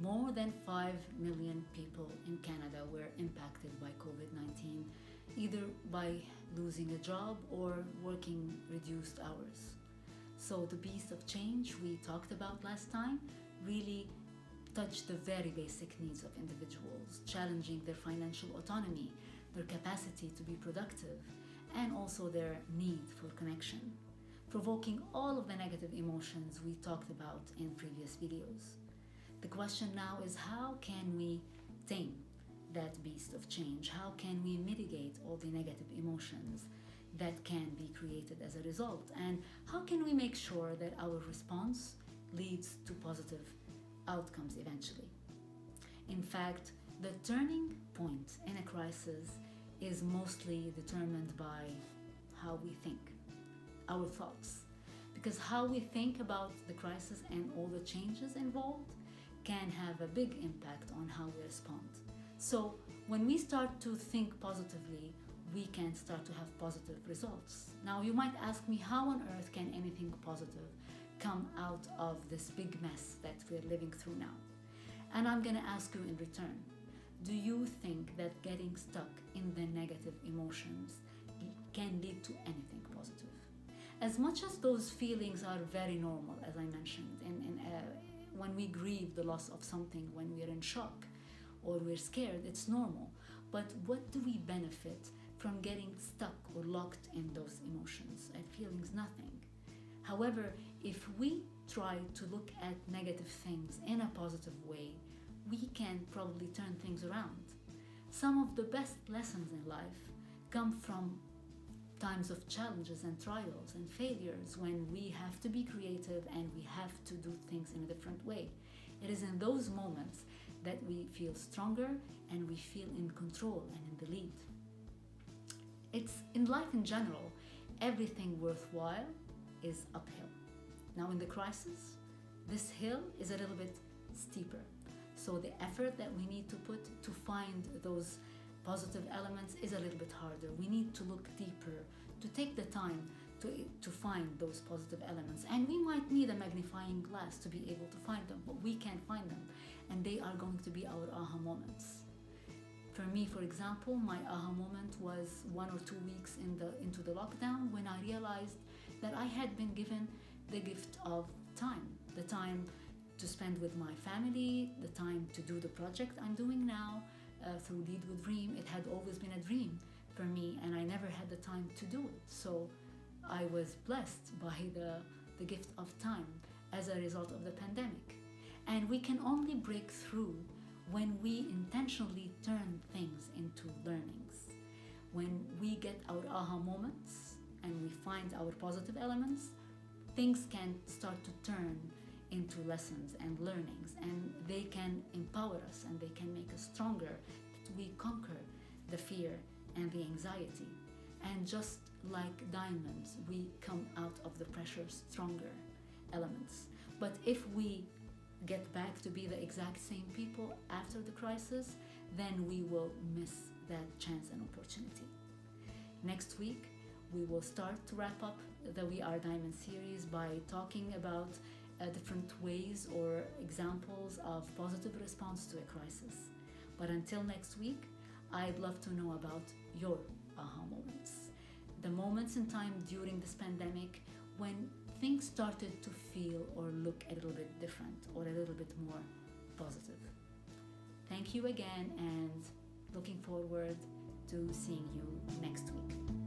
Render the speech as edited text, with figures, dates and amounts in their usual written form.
More than 5 million people in Canada were impacted by COVID-19, either by losing a job or working reduced hours. So the beast of change we talked about last time really touched the very basic needs of individuals, challenging their financial autonomy, their capacity to be productive, and also their need for connection, provoking all of the negative emotions we talked about in previous videos. The question now is, how can we tame that beast of change? How can we mitigate all the negative emotions that can be created as a result? And how can we make sure that our response leads to positive outcomes eventually? In fact, the turning point in a crisis is mostly determined by how we think, our thoughts. Because how we think about the crisis and all the changes involved can have a big impact on how we respond. So when we start to think positively, we can start to have positive results. Now you might ask me, how on earth can anything positive come out of this big mess that we're living through now? And I'm gonna ask you in return, do you think that getting stuck in the negative emotions can lead to anything positive? As much as those feelings are very normal, as I mentioned, when we grieve the loss of something, when we're in shock or we're scared, it's normal. But what do we benefit from getting stuck or locked in those emotions and feelings? Nothing. However, if we try to look at negative things in a positive way, we can probably turn things around. Some of the best lessons in life come from times of challenges and trials and failures, when we have to be creative and we have to do things in a different way. It is in those moments that we feel stronger and we feel in control and in the lead. It's in life in general, everything worthwhile is uphill. Now in the crisis, this hill is a little bit steeper. So the effort that we need to put to find those positive elements is a little bit harder. We need to look deeper, to take the time to find those positive elements. And we might need a magnifying glass to be able to find them, but we can find them. And they are going to be our aha moments. For me, for example, my aha moment was 1 or 2 weeks into the lockdown, when I realized that I had been given the gift of time. The time to spend with my family, the time to do the project I'm doing now through L.E.A.D with Reem. It had always been a dream for me, and I never had the time to do it. So I was blessed by the gift of time as a result of the pandemic. And we can only break through when we intentionally turn things into learnings. When we get our aha moments and we find our positive elements, things can start to turn into lessons and learnings, and they can empower us and they can make us stronger. We conquer the fear and the anxiety, and just like diamonds, we come out of the pressure stronger elements. But if we get back to be the exact same people after the crisis, then we will miss that chance and opportunity. Next week, we will start to wrap up the We Are Diamond series by talking about different ways or examples of positive response to a crisis. But until next week, I'd love to know about your aha moments. The moments in time during this pandemic when things started to feel or look a little bit different or a little bit more positive. Thank you again, and looking forward to seeing you next week.